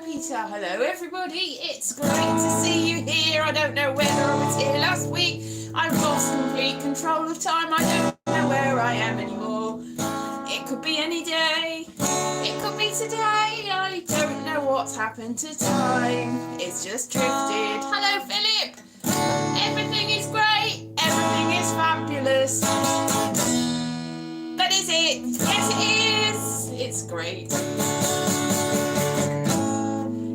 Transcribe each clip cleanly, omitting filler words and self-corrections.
Peter. Hello, everybody. It's great to see you here. I don't know whether I was here last week. I've lost complete control of time. I don't know where I am anymore. It could be any day. It could be today. I don't know what's happened to time. It's just drifted. Hello, Philip. Everything is great. Everything is fabulous. That is it. Yes, it is. It's great.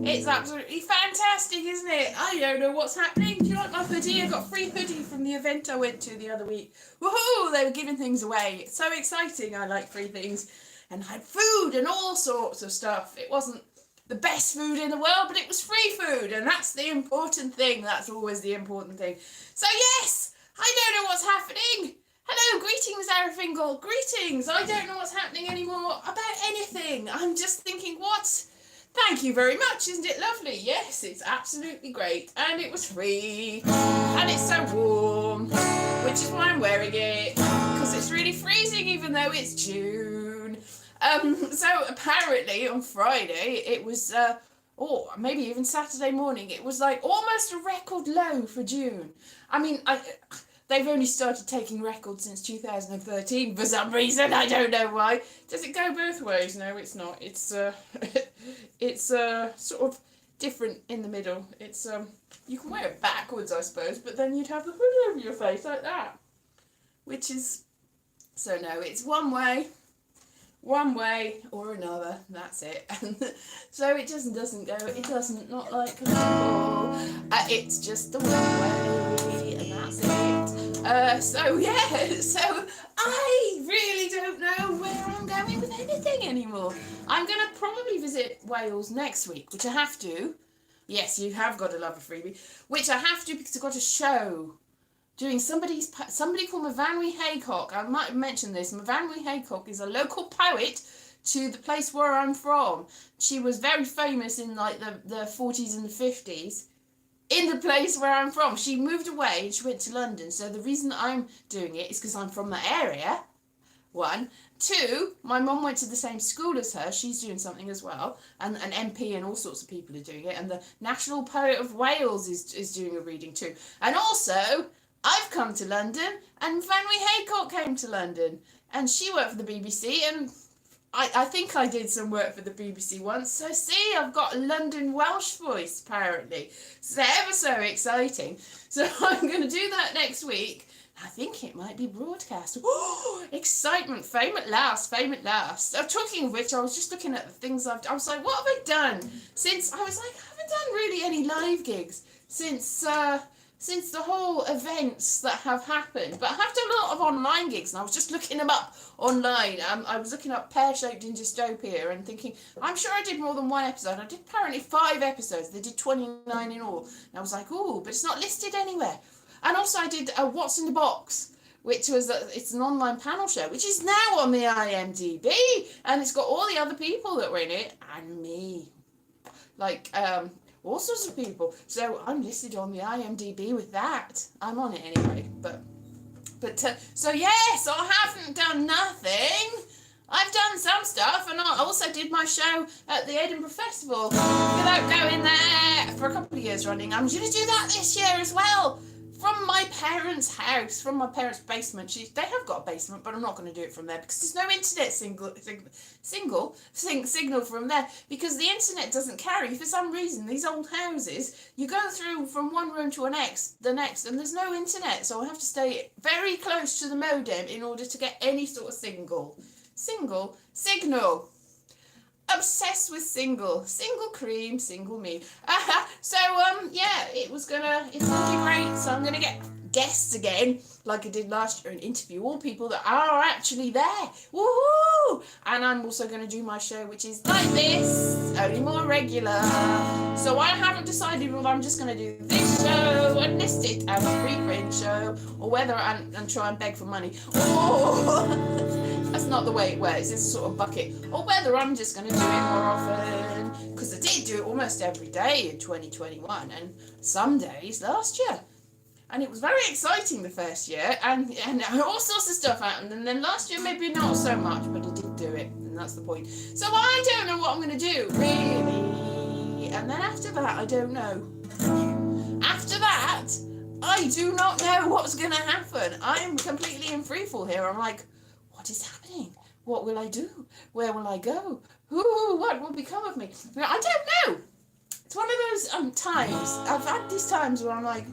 It's absolutely fantastic, isn't it? I don't know what's happening. Do you like my hoodie? I got a free hoodie from the event I went to the other week. Woohoo! They were giving things away. It's so exciting. I like free things. And I had food and all sorts of stuff. It wasn't the best food in the world, but it was free food. And that's the important thing. That's always the important thing. So yes, I don't know what's happening. Hello, greetings, Arafingal. Greetings. I don't know what's happening anymore about anything. I'm just thinking, what? Thank you very much. Isn't it lovely? Yes, it's absolutely great. And it was free. And it's so warm, which is why I'm wearing it. Because it's really freezing, even though it's June. So apparently on Friday, it was, or maybe even Saturday morning, it was like almost a record low for June. I mean, they've only started taking records since 2013 for some reason. I don't know why. Does it go both ways? No, it's not. It's it's sort of different in the middle. It's you can wear it backwards, I suppose, but then you'd have the hood over your face like that, which is so no. It's one way or another. That's it. So it just doesn't go. It doesn't not like a ball. It's just the one way, and that's it. So yeah, so I really don't know where I'm going with anything anymore. I'm going to probably visit Wales next week, which I have to. Yes, you have got to love a freebie, which I have to because I've got a show doing somebody called Mavanwi Haycock. I might have mentioned this. Mavanwi Haycock is a local poet to the place where I'm from. She was very famous in like the 40s and the 50s. In the place where I'm from. She moved away and she went to London. So the reason I'm doing it is because I'm from that area. One. Two, my mum went to the same school as her. She's doing something as well. And an MP and all sorts of people are doing it. And the National Poet of Wales is doing a reading too. And also, I've come to London and Vanwy Haycock came to London. And she worked for the BBC and I think I did some work for the BBC once. So see, I've got a London Welsh voice, apparently. So ever so exciting. So I'm going to do that next week. I think it might be broadcast. Oh, excitement. Fame at last. Fame at last. So talking of which, I was just looking at the things I was like, what have I done? Since, I was like, I haven't done really any live gigs since the whole events that have happened. But I have done a lot of online gigs, and I was just looking them up online. I was looking up Pear-Shaped in Dystopia and thinking, I'm sure I did more than one episode. I did apparently 5 episodes. They did 29 in all. And I was like, ooh, but it's not listed anywhere. And also I did What's in the Box, which was, it's an online panel show, which is now on the IMDb. And it's got all the other people that were in it, and me. Like, all sorts of people. So I'm listed on the IMDb with that. I'm on it anyway. But so yes, I haven't done nothing. I've done some stuff, and I also did my show at the Edinburgh Festival without going there for a couple of years running. I'm going to do that this year as well. From my parents' house, from my parents' basement. They have got a basement, but I'm not going to do it from there because there's no internet signal from there because the internet doesn't carry. For some reason, these old houses, you go through from one room to the next, and there's no internet. So I have to stay very close to the modem in order to get any sort of signal. Obsessed with single cream, single me. So yeah, it's gonna be great. So I'm gonna get guests again, like I did last year, and interview all people that are actually there. Woohoo! And I'm also gonna do my show, which is like this, only more regular. So I haven't decided whether I'm just gonna do this show and list it as a frequent show, or whether and try and beg for money. That's not the way it works. It's a sort of bucket. Or whether I'm just going to do it more often. Because I did do it almost every day in 2021 and some days last year. And it was very exciting the first year. And all sorts of stuff happened. And then last year maybe not so much, but I did do it. And that's the point. So I don't know what I'm going to do, really. that, I don't know. After that, I do not know what's going to happen. I'm completely in freefall here. I'm like, what is happening? What will I do? Where will I go? What will become of me? I don't know. It's one of those times. I've had these times where I'm like,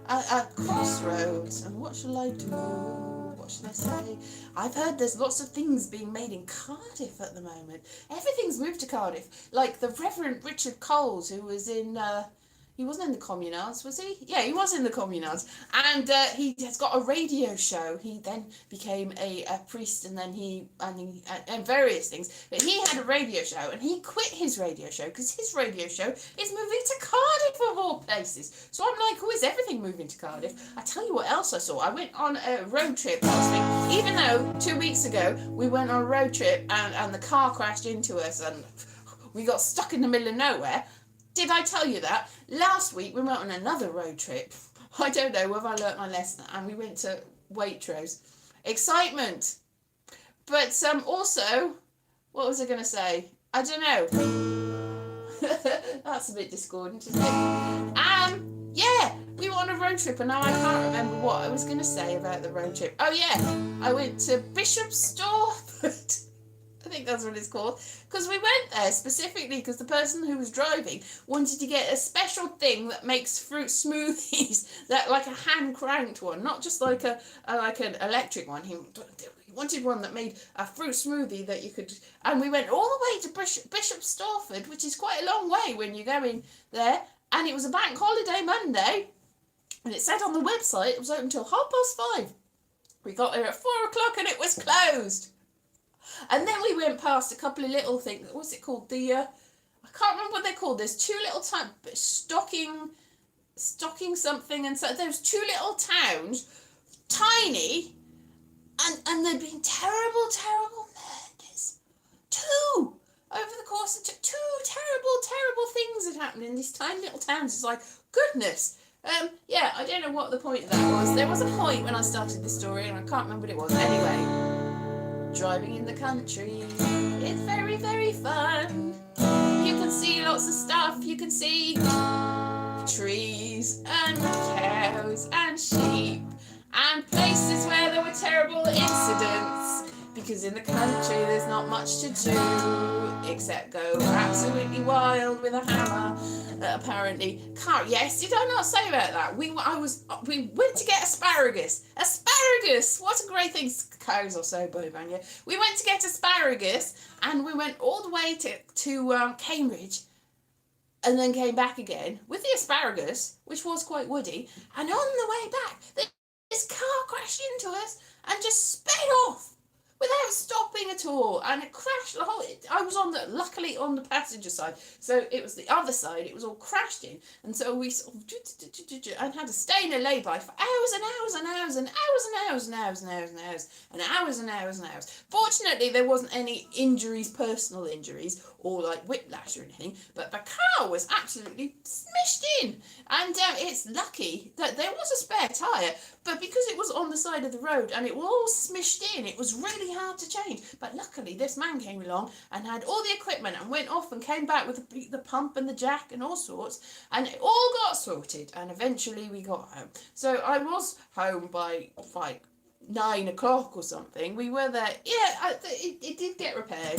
at crossroads, and what shall I do? What should I say? I've heard there's lots of things being made in Cardiff at the moment. Everything's moved to Cardiff. Like the Reverend Richard Coles, who was in... he wasn't in the Communards, was he? Yeah, he was in the Communards. And he has got a radio show. He then became a priest, and then and various things. But he had a radio show, and he quit his radio show because his radio show is moving to Cardiff of all places. So I'm like, is everything moving to Cardiff? I tell you what else I saw. I went on a road trip last week, even though 2 weeks ago we went on a road trip and the car crashed into us and we got stuck in the middle of nowhere. Did I tell you that? Last week we went on another road trip. I don't know whether I learnt my lesson, and we went to Waitrose. Excitement. But also, what was I going to say? I don't know. That's a bit discordant, isn't it? Yeah, we went on a road trip, and now I can't remember what I was going to say about the road trip. Oh yeah, I went to Bishopstorp. I think that's what it's called, because we went there specifically because the person who was driving wanted to get a special thing that makes fruit smoothies, that like a hand cranked one, not just like an electric one. He wanted one that made a fruit smoothie that you could, and we went all the way to Bishop Stortford, which is quite a long way when you're going there, and it was a bank holiday Monday, and it said on the website it was open until 5:30. We got there at 4:00 and it was closed. And then we went past a couple of little things. What's it called? I can't remember what they're called. There's two little stocking something, and so there's two little towns, tiny, and there'd been terrible murders. Two over the course of two terrible things had happened in these tiny little towns. It's like, goodness. Yeah, I don't know what the point of that was. There was a point when I started the story, and I can't remember what it was. Anyway. Driving in the country, it's very, very fun. You can see lots of stuff. You can see trees and cows and sheep and places where there were terrible incidents, because in the country there's not much to do except go absolutely wild with a hammer. Apparently, yes, did I not say about that? We went to get asparagus. Asparagus! What a great thing. Cows are so bad, yeah. We went to get asparagus, and we went all the way to Cambridge, and then came back again with the asparagus, which was quite woody. And on the way back, this car crashed into us and just sped off without stopping at all, and it crashed the whole. I was luckily on the passenger side, so it was the other side. It was all crashed in, and so we sort of and had to stay in a lay-by for hours and hours and hours and hours and hours and hours and hours and hours and hours and hours and hours. Fortunately, there wasn't any injuries, personal injuries, or like whiplash or anything. But the car was absolutely smashed in, and it's lucky that there was a spare tire. But because it was on the side of the road and it was all smished in, it was really hard to change. But luckily this man came along and had all the equipment and went off and came back with the pump and the jack and all sorts, and it all got sorted, and eventually we got home. So I was home by like 9 o'clock or something. We were there. Yeah, it did get repaired,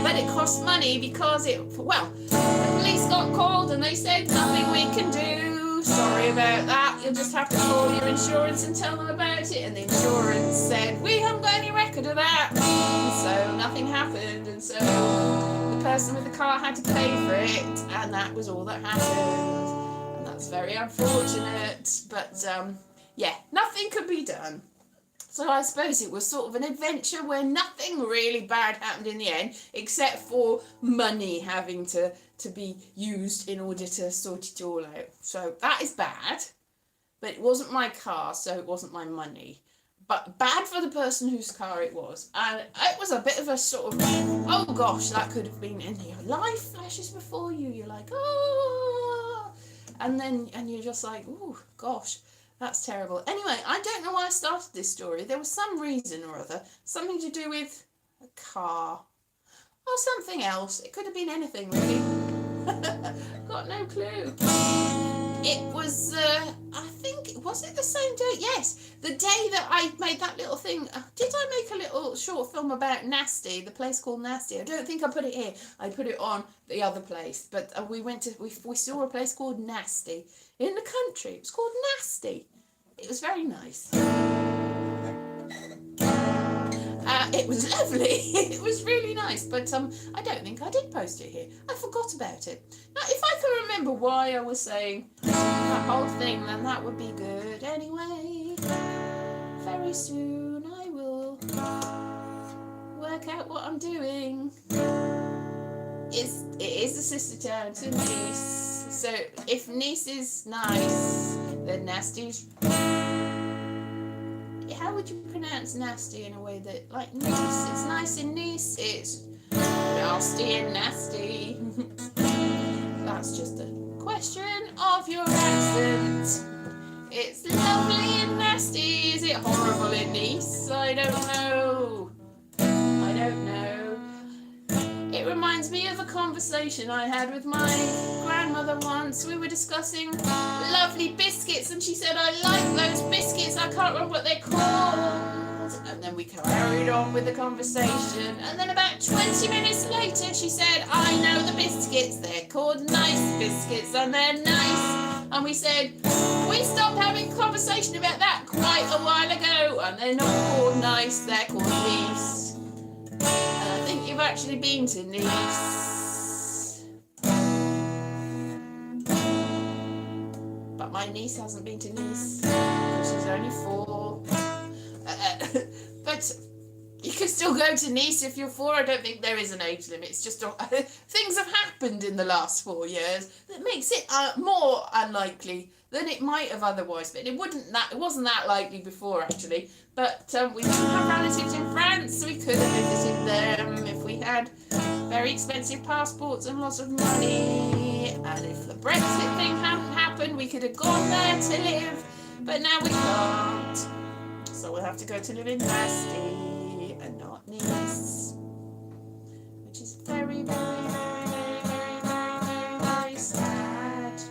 but it cost money because the police got called and they said nothing we can do. Sorry about that. You'll just have to call your insurance and tell them about it. And the insurance said, we haven't got any record of that. And so nothing happened. And so the person with the car had to pay for it. And that was all that happened. And that's very unfortunate. But yeah, nothing could be done. So I suppose it was sort of an adventure where nothing really bad happened in the end, except for money having to be used in order to sort it all out. So that is bad, but it wasn't my car, so it wasn't my money. But bad for the person whose car it was. And it was a bit of a sort of, oh gosh, that could have been in your life flashes before you. You're like, oh, and you're just like, oh gosh. That's terrible. Anyway, I don't know why I started this story. There was some reason or other. Something to do with a car. Or something else. It could have been anything, really. Got no clue. It was, I think, was it the same day? Yes, the day that I made that little thing. Did I make a little short film about Nasty, the place called Nasty? I don't think I put it here. I put it on the other place. But we saw a place called Nasty in the country. It was called Nasty. It was very nice. It was lovely. It was really nice, but I don't think I did post it here. I forgot about it. Now, if I can remember why I was saying that whole thing, then that would be good. Anyway, very soon I will work out what I'm doing. It is a sister town to Nice, so if Nice is nice, then Nasty's. How would you pronounce nasty in a way that, like, Nice? It's nice in Nice. It's nasty and nasty. That's just a question of your accent. It's lovely and nasty. Is it horrible in Nice? I don't know. I don't know. It reminds me of a conversation I had with my grandmother once. We were discussing lovely biscuits, and she said, I like those biscuits. I can't remember what they're called. And then we carried on with the conversation. And then about 20 minutes later, she said, I know the biscuits. They're called Nice biscuits, and they're nice. And we said, we stopped having a conversation about that quite a while ago. And they're not called Nice, they're called Nice. I think you've actually been to Nice. But my niece hasn't been to Nice. She's only 4. But you can still go to Nice if you're 4. I don't think there is an age limit. It's just things have happened in the last 4 years that makes it more unlikely than it might have otherwise been. It wasn't that likely before, actually. But we do have relatives in France, so we could have visited them if we had very expensive passports and lots of money. And if the Brexit thing hadn't happened, we could have gone there to live. But now we can't. So we'll have to go to live in Nasty and not Nice. Which is very, very, very, very, very, very, very sad.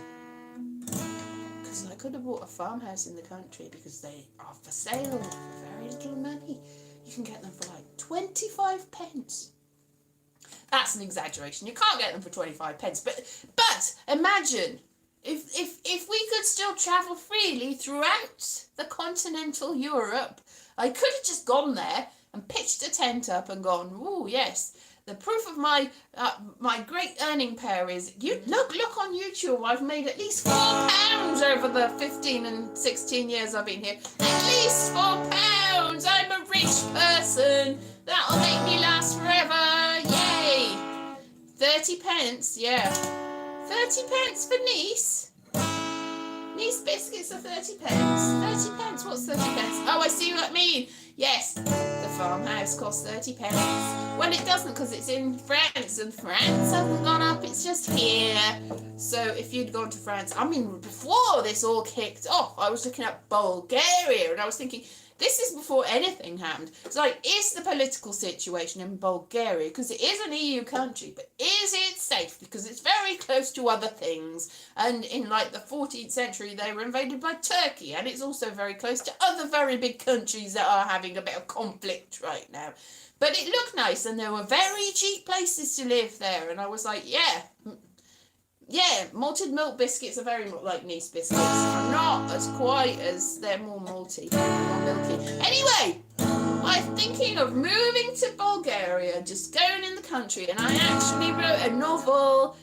Because I could have bought a farmhouse in the country because they are for sale for very little money. You can get them for like 25 pence. That's an exaggeration. You can't get them for 25 pence. But imagine if we could still travel freely throughout the continental Europe. I could have just gone there and pitched a tent up and gone, oh yes, the proof of my great earning power is, you look on YouTube, I've made at least £4 over the 15 and 16 years I've been here. At least £4. I'm a rich person. That'll make me last forever. Yay. 30 pence, yeah. 30 pence for Nice. Nice biscuits are 30 pence. 30 pence, what's 30 pence? Oh, I see what I mean. Yes, the farmhouse costs 30 pence. Well, it doesn't because it's in France, and France hasn't gone up, it's just here. So if you'd gone to France, I mean, before this all kicked off, I was looking at Bulgaria, and I was thinking, this is before anything happened. It's like, is the political situation in Bulgaria, because it is an EU country, but is it safe? Because it's very close to other things. And in like the 14th century, they were invaded by Turkey. And it's also very close to other very big countries that are having a bit of conflict right now. But it looked nice, and there were very cheap places to live there. And I was like, yeah, malted milk biscuits are very like Nice biscuits. Not as quite as, they're more malty, more milky. Anyway, I'm thinking of moving to Bulgaria, just going in the country, and I actually wrote a novel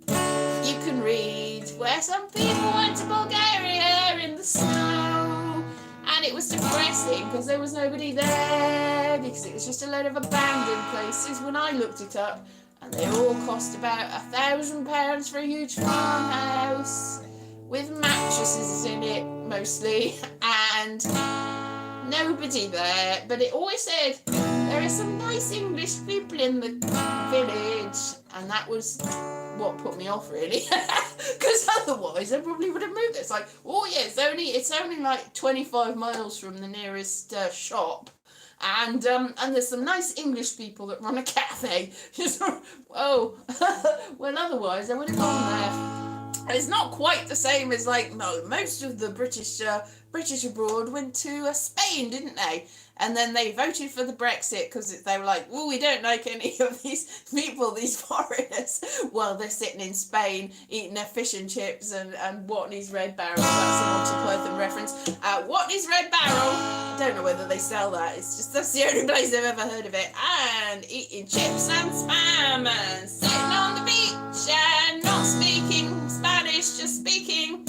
you can read where some people went to Bulgaria in the snow, and it was depressing because there was nobody there, because it was just a load of abandoned places when I looked it up. And they all cost about £1,000 for a huge farmhouse with mattresses in it mostly, and nobody there. But it always said there are some nice English people in the village, and that was what put me off really, because otherwise I probably would have moved. It's like, oh yeah, it's only like 25 miles from the nearest shop. and there's some nice English people that run a cafe. Oh, well, otherwise I would have gone there. It's not quite the same as like most of the British abroad went to Spain, didn't they? And then they voted for the Brexit because they were like, well, we don't like any of these people, these foreigners. Well, they're sitting in Spain eating their fish and chips and Watney's Red Barrel. That's a Monty Python reference. Watney's Red Barrel. I don't know whether they sell that. It's just that's the only place I've ever heard of it. And eating chips and spam and sitting on the beach and not speaking Spanish, just speaking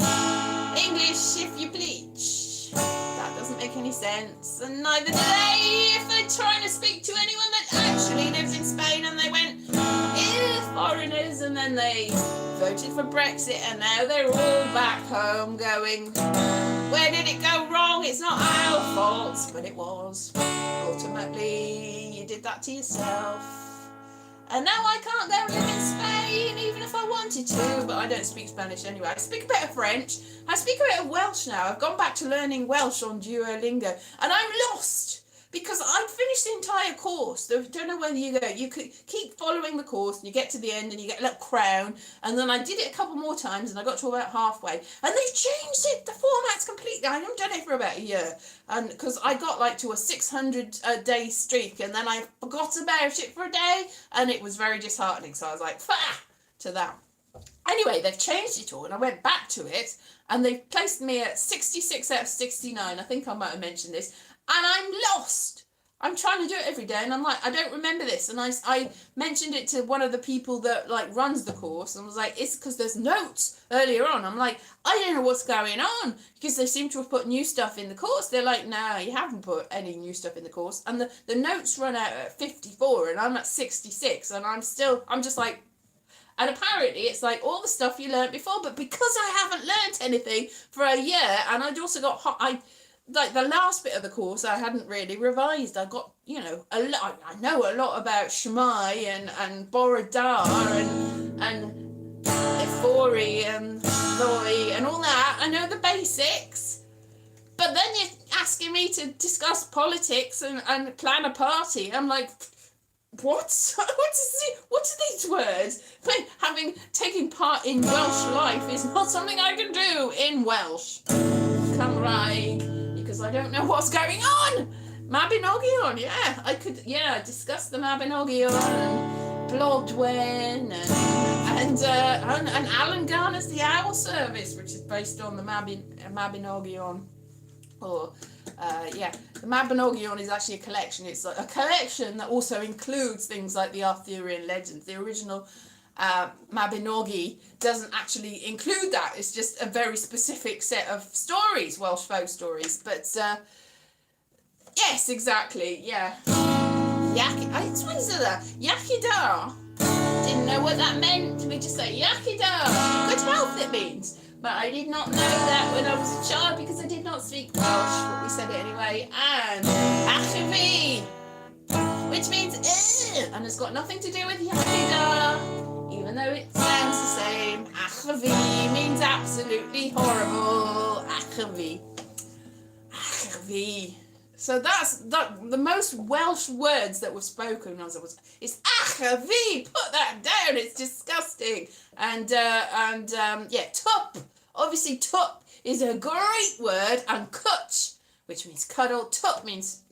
English if you please. That doesn't make any sense, and neither do they if they're trying to speak to anyone that actually lives in Spain and they went, ew, foreigners, and then they voted for Brexit and now they're all back home going, where did it go wrong? It's not our fault, but it was. Ultimately, you did that to yourself. And now I can't go live in Spain, even if I wanted to, but I don't speak Spanish anyway. I speak a bit of French. I speak a bit of Welsh now. I've gone back to learning Welsh on Duolingo, and I'm lost because I'd finished the entire course. I don't know whether you could keep following the course, and you get to the end, and you get a little crown, and then I did it a couple more times, and I got to about halfway, and they changed it. The format's completely. I haven't done it for about a year. And because I got like to a 600-day streak, and then I forgot about it for a day, and it was very disheartening. So I was like, to that. Anyway, they've changed it all, and I went back to it, and they've placed me at 66 out of 69. I think I might have mentioned this, and I'm lost. I'm trying to do it every day, and I'm like, I don't remember this. And I mentioned it to one of the people that like runs the course, and was like, it's because there's notes earlier on. I'm like, I don't know what's going on, because they seem to have put new stuff in the course. They're like, no, you haven't put any new stuff in the course. And the notes run out at 54, and I'm at 66, and I'm just like, and apparently it's like all the stuff you learnt before, but because I haven't learnt anything for a year, and I'd also got like the last bit of the course I hadn't really revised. I got, a lot. I know a lot about Shemai and Borodar and Ephori and Loi and all that. I know the basics. But then you're asking me to discuss politics and plan a party. I'm like, what? What are these words? Having taken part in Welsh life is not something I can do in Welsh. Cymraeg. Because I don't know what's going on. Mabinogion, I discuss the Mabinogion and Blodwen and Alan Garner's The Owl Service, which is based on the Mabinogion. The Mabinogion is actually a collection. It's like a collection that also includes things like the Arthurian legends. The original Mabinogi doesn't actually include that. It's just a very specific set of stories, Welsh folk stories. But yes, exactly, yeah. I explained that. Yakidar. Didn't know what that meant. We just say Yakidar. Good health it means. But I did not know that when I was a child because I did not speak Welsh, but we said it anyway. And Achivi, which means and it's got nothing to do with Yakidar, even though it sounds the same. Achivi means absolutely horrible. Achivi. So that's the most Welsh words that were spoken as it's achivi. Put that down. It's disgusting. And tup. Obviously, tup is a great word, and kutch, which means cuddle. Tup means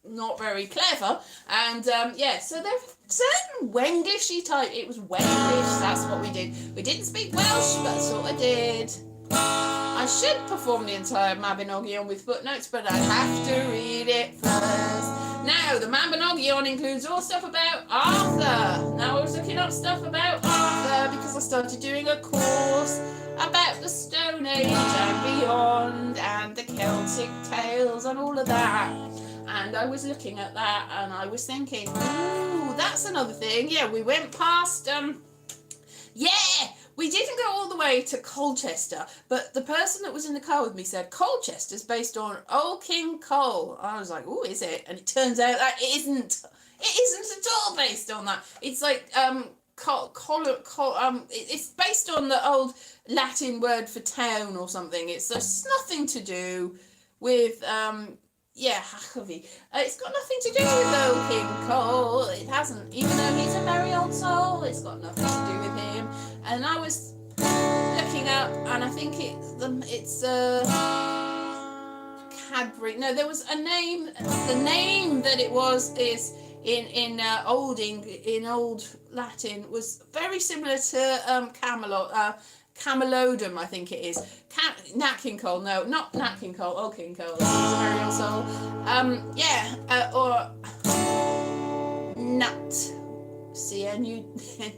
not very clever. And so they're certain Wenglishy type. It was Wenglish. That's what we did. We didn't speak Welsh, but sort of did. I should perform the entire Mabinogion with footnotes, but I have to read it first. Now, the Mabinogion includes all stuff about Arthur. Now, I was looking up stuff about Arthur because I started doing a course about the Stone Age and beyond and the Celtic tales and all of that. And I was looking at that and I was thinking, ooh, that's another thing. Yeah, we went past, we didn't go all the way to Colchester, but the person that was in the car with me said Colchester's based on Old King Cole. I was like, oh, is it? And it turns out that it isn't. It isn't at all based on that. It's like it's based on the old Latin word for town or something. It's just nothing to do with yeah, Hakovi. It's got nothing to do with though King Cole. It hasn't, even though he's a very old soul. It's got nothing to do with him. And I was looking up, and I think it's Cadbury. No, there was a name. The name that it was is in old Latin was very similar to Camelot. Camelodum, I think it is. Nat King Cole, no, not Nat King Cole, old King Cole. He's a very old soul. Or Nut, CNUT,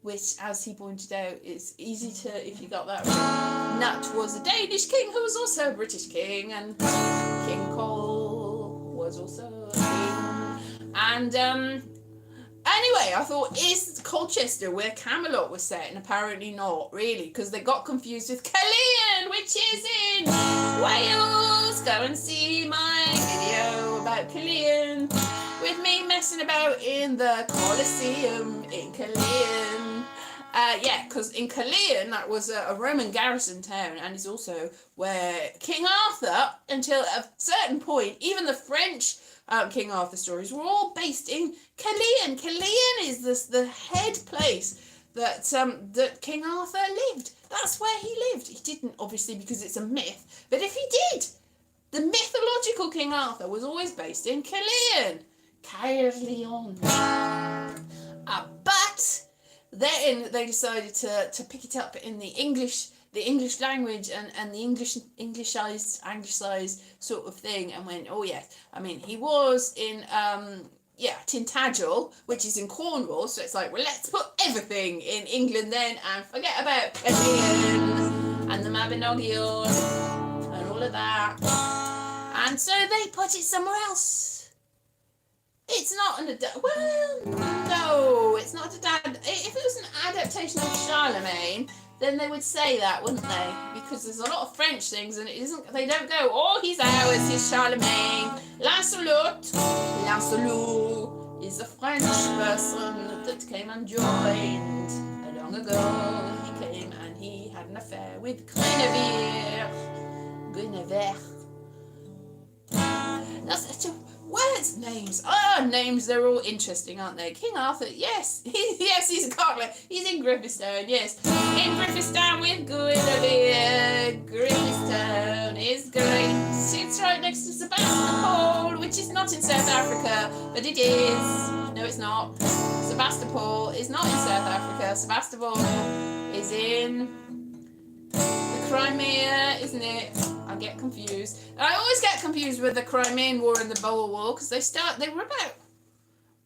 which, as he pointed out, is easy to, if you got that right. Nut was a Danish king who was also a British king, and King Cole was also a king. And anyway, I thought, is Colchester where Camelot was set? And apparently not, really, because they got confused with Caerleon, which is in Wales. Go and see my video about Caerleon with me messing about in the Colosseum in Caerleon. Because in Caerleon, that was a Roman garrison town, and it's also where King Arthur, until a certain point, even the French King Arthur stories were all based in Caerleon. Caerleon is the head place that King Arthur lived. That's where he lived. He didn't, obviously, because it's a myth, but if he did, the mythological King Arthur was always based in Caerleon. But then they decided to pick it up in the English language and the anglicized sort of thing, and went, oh yes, I mean, he was in Tintagel, which is in Cornwall, so it's like, well, let's put everything in England then and forget about Caerleon and the Mabinogion and all of that. And so they put it somewhere else. It's not no, it's not if it was an adaptation of Charlemagne, then they would say that, wouldn't they? Because there's a lot of French things, and they don't go, oh, he's ours, he's Charlemagne. Lancelot is a French person that came and joined long ago. He came and he had an affair with Guinevere. That's such a words, names. Names, they're all interesting, aren't they? King Arthur, yes. He's a cockler. He's in Griffistown, yes. In Griffistown with Guinevere. Griffistown is great. It's right next to Sebastopol, which is not in South Africa, but it is. No, it's not. Sebastopol is not in South Africa. Sebastopol is in the Crimea, isn't it? I get confused. I always get confused with the Crimean War and the Boer War, because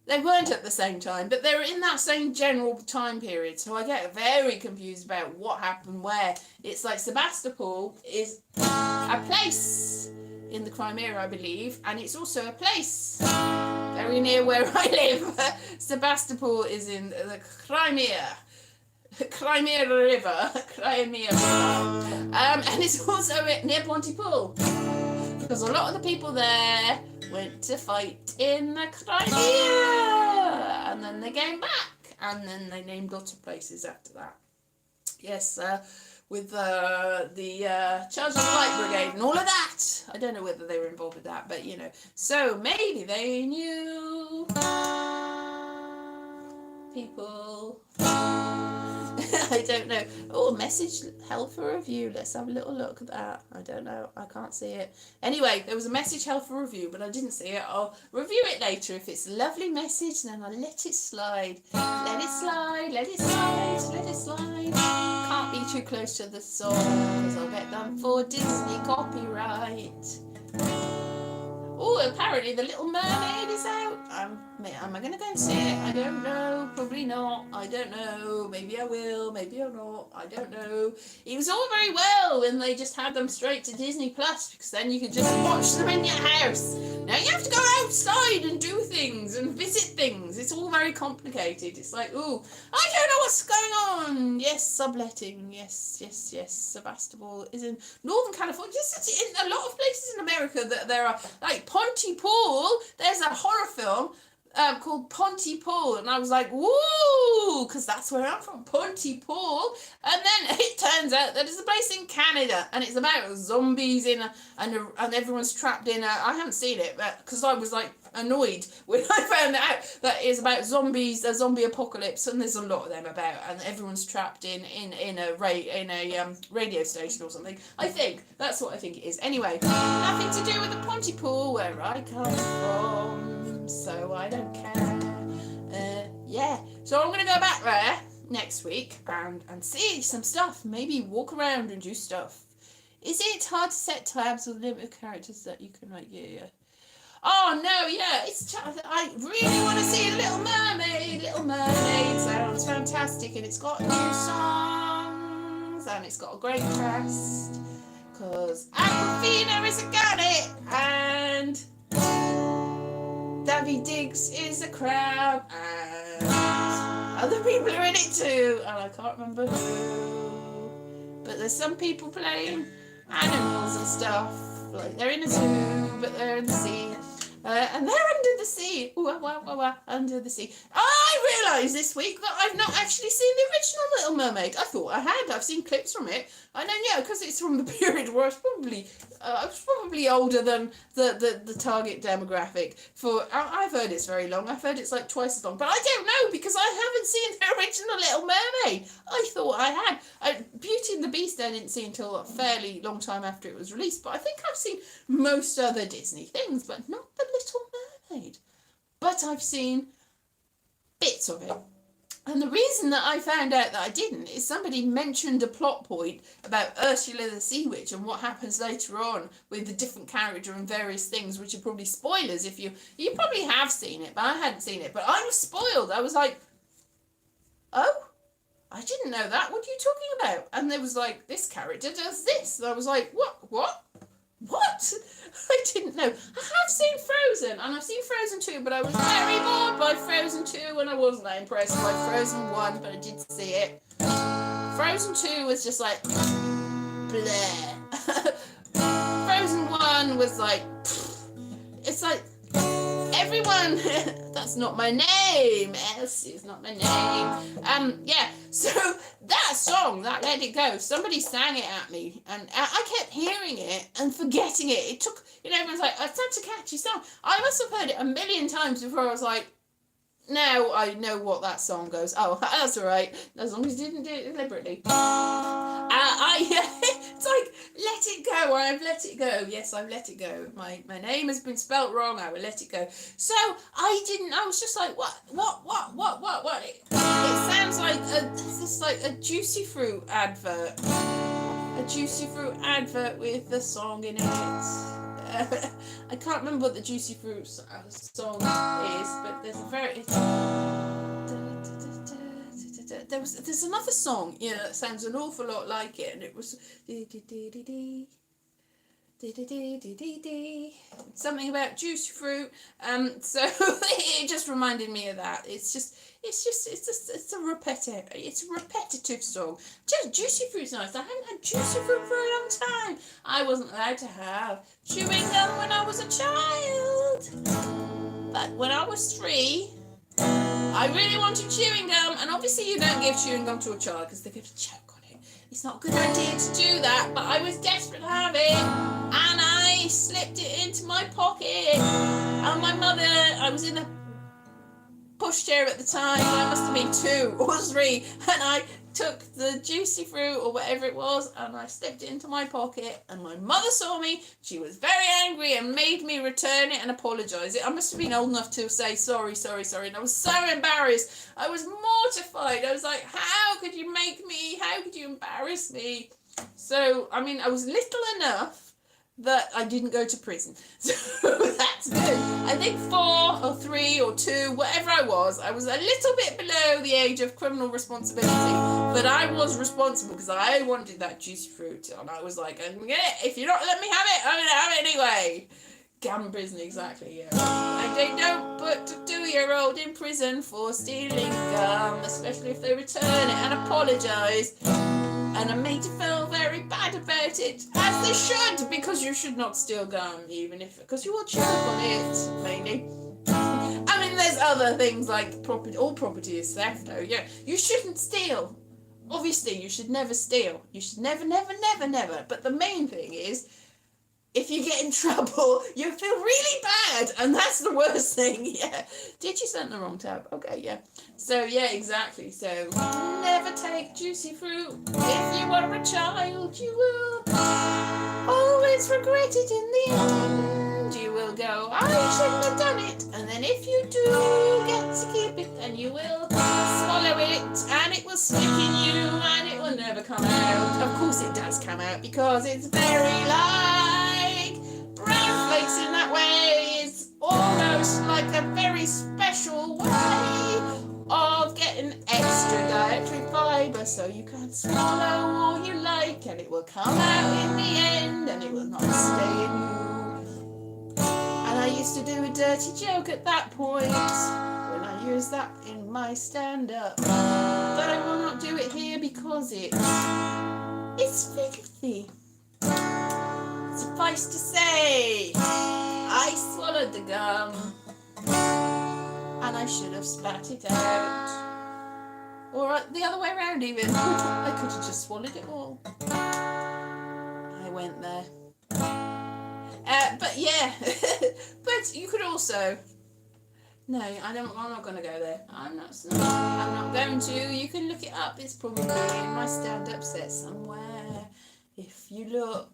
they weren't at the same time, but they were in that same general time period, so I get very confused about what happened where. It's like Sebastopol is a place in the Crimea, I believe, and it's also a place very near where I live. Sebastopol is in the Crimea River, and it's also near Pontypool, because a lot of the people there went to fight in the Crimea, and then they came back, and then they named lots of places after that. Yes, with the Charge of the Light Brigade and all of that. I don't know whether they were involved with that, but so maybe they knew people. I don't know. Oh, message held for review. Let's have a little look at that. I don't know. I can't see it. Anyway, there was a message held for review, but I didn't see it. I'll review it later. If it's a lovely message, then I'll let it slide. Let it slide. Let it slide. Let it slide. Can't be too close to the song, because I'll get done for Disney copyright. Oh, apparently The Little Mermaid is out. Am I going to go and see it? I don't know. Probably not. I don't know. Maybe I will. Maybe I'll not. I don't know. It was all very well when they just had them straight to Disney Plus, because then you could just watch them in your house. Now you have to go outside and do things and visit things. It's all very complicated. It's like, ooh, I don't know what's going on. Yes, subletting. Yes. Sebastopol is in Northern California. Just in a lot of places in America that there are, like Pontypool. There's a horror film called Pontypool, and I was like, woo, Pontypool, because that's where I'm from, Pontypool. And then it turns out that it's a place in Canada, and it's about zombies and everyone's trapped in I haven't seen it, but because I was like annoyed when I found out that it's about zombies, a zombie apocalypse, and there's a lot of them about, and everyone's trapped in a radio station or something. I think that's what I think it is. Anyway, nothing to do with the Pontypool where I come from, so I don't care. Yeah, so I'm gonna go back there next week and see some stuff. Maybe walk around and do stuff. Is it hard to set tabs with limited characters that you can like? Yeah. Oh no, yeah, I really want to see Little Mermaid. Little Mermaid sounds fantastic, and it's got new songs, and it's got a great cast, because Aquafina is a gannet, and Davy Diggs is a crab, and other people are in it too, and I can't remember who, but there's some people playing animals and stuff, like they're in a zoo, but they're in the sea. And they're under the sea. Ooh, under the sea. I realised this week that I've not actually seen the original Little Mermaid. I thought I had. I've seen clips from it. And then, yeah, because it's from the period where I was probably older than the target demographic. I've heard it's very long. I've heard it's like twice as long. But I don't know, because I haven't seen the original Little Mermaid. I thought I had. Beauty and the Beast I didn't see until a fairly long time after it was released. But I think I've seen most other Disney things, but not the Little Mermaid. But I've seen bits of it. And the reason that I found out that I didn't is somebody mentioned a plot point about Ursula the Sea Witch and what happens later on with the different character and various things, which are probably spoilers if you probably have seen it, but I hadn't seen it. But I was spoiled. I was like, oh, I didn't know that. What are you talking about? And there was like, this character does this. And I was like, what? I didn't know. I have seen Frozen, and I've seen Frozen 2, but I was very bored by Frozen 2, and I wasn't that impressed by Frozen 1, but I did see it. Frozen 2 was just like, bleh. Frozen 1 was like, it's like, everyone, that's not my name, Elsie's not my name. Yeah, so that song, that Let It Go, somebody sang it at me, and I kept hearing it and forgetting it. It took, everyone's like, it's such a catchy song. I must have heard it a million times before I was like, now I know what that song goes. Oh, that's all right, as long as you didn't do it deliberately. It's like, let it go. I've let it go. Yes, I've let it go. My name has been spelt wrong. I will let it go. So I was just like, what? It sounds like a Juicy Fruit advert. A Juicy Fruit advert with the song in it. I can't remember what the Juicy Fruit song is, but there's another song, that sounds an awful lot like it, and it was something about juicy fruit. So it just reminded me of that. It's a repetitive song. Just Juicy Fruit's nice. I haven't had Juicy Fruit for a long time. I wasn't allowed to have chewing gum when I was a child, but when I was 3, I really wanted chewing gum, and obviously you don't give chewing gum to a child because they're going to choke on it. It's not a good idea to do that, but I was desperate to have it, and I slipped it into my pocket, and my mother, I was in a pushchair at the time, I must have been 2 or 3, and I took the Juicy Fruit or whatever it was, and I slipped it into my pocket, and my mother saw me. She was very angry and made me return it and apologise. I must have been old enough to say sorry, and I was so embarrassed. I was mortified. I was like, how could you embarrass me? So, I mean, I was little enough that I didn't go to prison. So that's good. I think 4 or 3 or 2, whatever I was a little bit below the age of criminal responsibility, but I was responsible because I wanted that Juicy Fruit, and I was like, I'm gonna get it. If you don't let me have it, I'm gonna have it anyway. Gum prison, exactly, yeah. And they don't put a 2-year-old in prison for stealing gum, especially if they return it and apologise. And I made you feel very bad about it, as they should, because you should not steal gum, because you will choke on it, mainly. I mean, there's other things like property. All property is theft, though. Yeah, you shouldn't steal. Obviously, you should never steal. You should never, never, never, never. But the main thing is, if you get in trouble, you feel really bad, and that's the worst thing. Yeah. Did you send the wrong tab? Okay, yeah. So yeah, exactly. So never take juicy fruit. If you are a child, you will always regret it in the end. You will go, I shouldn't have done it. And then if you do get to keep it, then you will swallow it, and it will stick in you, and it will never come out. Of course it does come out, because it's very like brown flakes in that way. It's almost like a very special way of getting extra dietary fibre, so you can swallow all you like, and it will come out in the end, and it will not stay in you. And I used to do a dirty joke at that point when I used that in my stand-up, but I will not do it here because it's filthy. Suffice to say, I swallowed the gum, and I should have spat it out. Or the other way around even. I could have just swallowed it all. I went there. But yeah, but you could also... No, I'm not going to go there. I'm not going to. You can look it up. It's probably in my stand-up set somewhere. If you look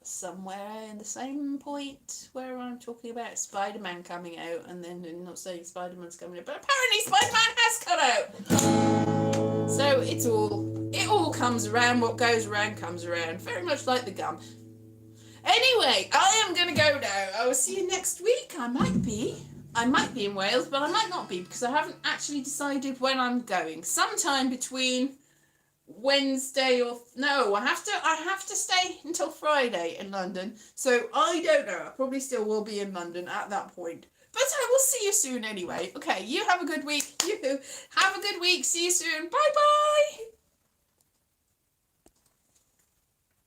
somewhere in the same point where I'm talking about Spider-Man coming out, and then I'm not saying Spider-Man's coming out, but apparently Spider-Man has come out. So it all comes around. What goes around comes around. Very much like the gum. Anyway, I am going to go now. I will see you next week. I might be in Wales, but I might not be, because I haven't actually decided when I'm going. Sometime between Wednesday or... No, I have to stay until Friday in London. So I don't know. I probably still will be in London at that point. But I will see you soon anyway. Okay, you have a good week. You have a good week. See you soon. Bye-bye.